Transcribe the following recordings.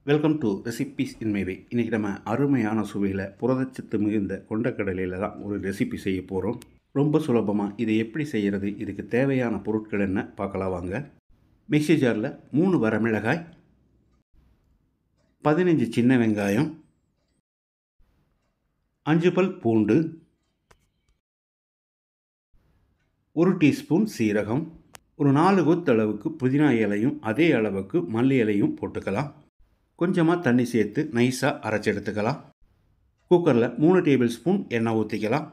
Welcome to recipes in my way. இன்றைக்கி நம்ம அருமையான சுவையில் புரதச்சத்து மிகுந்த கொண்டக்கடலையில் தான் ஒரு ரெசிபி செய்ய போகிறோம். ரொம்ப சுலபமாக இதை எப்படி செய்கிறது, இதுக்கு தேவையான பொருட்கள் என்ன பார்க்கலாம் வாங்க. மிக்ஸி ஜாரில் 3 வரமிளகாய், 15 சின்ன வெங்காயம், 5 பல் பூண்டு, 1 டீஸ்பூன் சீரகம், ஒரு 4 கொத்து அளவுக்கு புதினா இலையும் அதே அளவுக்கு மல்லி இலையும் போட்டுக்கலாம். கொஞ்சமாக தண்ணி சேர்த்து நைஸாக அரைச்சி எடுத்துக்கலாம். குக்கரில் 3 டேபிள் ஸ்பூன் எண்ணெய் ஊற்றிக்கலாம்.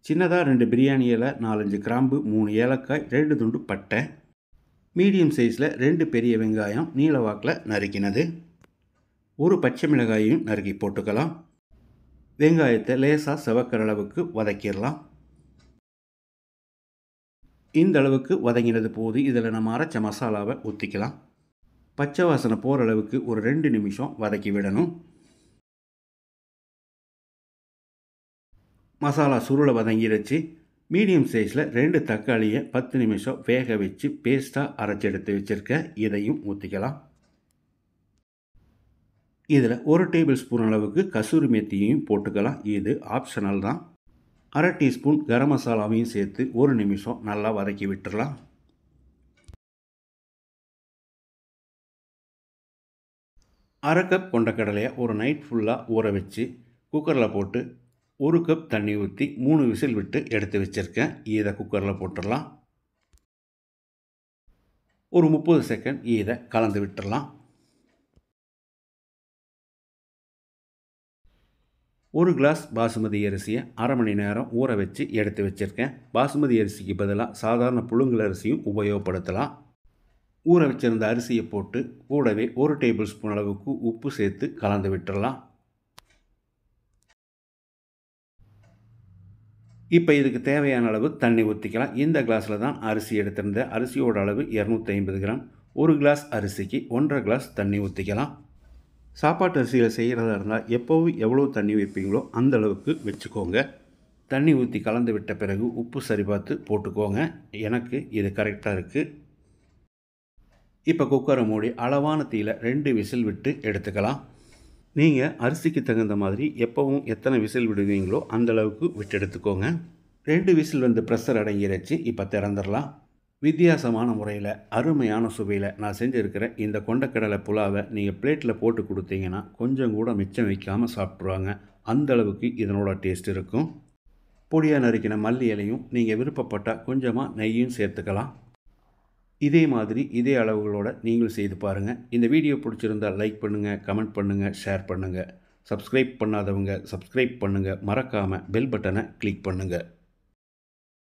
சின்னதாக 2 பிரியாணி இலை, 4-5 கிராம்பு, 3 ஏலக்காய், 2 துண்டு பட்டை, மீடியம் சைஸில் 2 பெரிய வெங்காயம் நீல வாக்கில் நறுக்கினது, ஒரு பச்சை மிளகாயையும் நறுக்கி போட்டுக்கலாம். வெங்காயத்தை லேசாக செவக்கிற அளவுக்கு வதக்கிடலாம். இந்த அளவுக்கு வதங்கினது போது இதில் நம்ம அரைச்ச மசாலாவை ஊற்றிக்கலாம். பச்சை வாசனை போகிற அளவுக்கு ஒரு 2 நிமிஷம் வதக்கி விடணும். மசாலா சுருளை வதங்கிடுச்சு. மீடியம் சைஸில் 2 தக்காளியை 10 நிமிஷம் வேக வச்சு பேஸ்ட்டாக அரைச்சி எடுத்து வச்சுருக்கேன். இதையும் ஊற்றிக்கலாம். இதில் 1 டேபிள் ஸ்பூன் அளவுக்கு கசூரி மேத்தியையும் போட்டுக்கலாம். இது ஆப்ஷனல் தான். 1/2 டீஸ்பூன் கரம் மசாலாவையும் சேர்த்து 1 நிமிஷம் நல்லா வதக்கி விட்டுடலாம். அரை கப் கொண்டக்கடலையை ஒரு நைட் ஃபுல்லாக ஊற வச்சு குக்கரில் போட்டு 1 கப் தண்ணி ஊற்றி 3 விசில் விட்டு எடுத்து வச்சுருக்கேன். இதை குக்கரில் போட்டுடலாம். ஒரு 30 செகண்ட் இதை கலந்து விட்டுடலாம். 1 கிளாஸ் பாசுமதி அரிசியை அரை மணி நேரம் ஊற வச்சு எடுத்து வச்சுருக்கேன். பாசுமதி அரிசிக்கு பதிலாக சாதாரண புழுங்கல் அரிசியும் உபயோகப்படுத்தலாம். ஊற வச்சிருந்த அரிசியை போட்டு கூடவே 1 டேபிள் ஸ்பூன் அளவுக்கு உப்பு சேர்த்து கலந்து விட்டுடலாம். இப்போ இதுக்கு தேவையான அளவு தண்ணி ஊற்றிக்கலாம். இந்த கிளாஸில் தான் அரிசி எடுத்திருந்தேன். அரிசியோட அளவு 250 கிராம். 1 கிளாஸ் அரிசிக்கு 1.5 கிளாஸ் தண்ணி ஊற்றிக்கலாம். சாப்பாட்டு அரிசியில் செய்கிறதா இருந்தால் எப்போவும் எவ்வளோ தண்ணி வைப்பீங்களோ அந்த அளவுக்கு வச்சுக்கோங்க. தண்ணி ஊற்றி கலந்து விட்ட பிறகு உப்பு சரி பார்த்து போட்டுக்கோங்க. எனக்கு இது கரெக்டாக இருக்குது. இப்போ குக்கரை மூடி அளவான தீயில் 2 விசில் விட்டு எடுத்துக்கலாம். நீங்கள் அரிசிக்கு தகுந்த மாதிரி எப்போவும் எத்தனை விசில் விடுவீங்களோ அந்தளவுக்கு விட்டு எடுத்துக்கோங்க. 2 விசில் வந்து ப்ரெஷர் அடங்கிடுச்சு. இப்போ திறந்துடலாம். வித்தியாசமான முறையில் அருமையான சுவையில் நான் செஞ்சுருக்கிற இந்த கொண்டக்கடலை புலாவை நீங்கள் பிளேட்டில் போட்டு கொடுத்தீங்கன்னா கொஞ்சம் கூட மிச்சம் வைக்காமல் சாப்பிட்ருவாங்க. அந்தளவுக்கு இதனோட டேஸ்ட் இருக்கும். பொடியாக நறுக்கின மல்லி இலையும் நீங்கள் விருப்பப்பட்டால் கொஞ்சமாக நெய்யும் சேர்த்துக்கலாம். இதே மாதிரி இதே அளவுகளோடு நீங்களும் செய்து பாருங்கள். இந்த வீடியோ பிடிச்சிருந்தால் லைக் பண்ணுங்கள், கமெண்ட் பண்ணுங்கள், ஷேர் பண்ணுங்கள். சப்ஸ்கிரைப் பண்ணாதவங்க சப்ஸ்கிரைப் பண்ணுங்கள். மறக்காமல் பெல் பட்டனை கிளிக் பண்ணுங்கள்.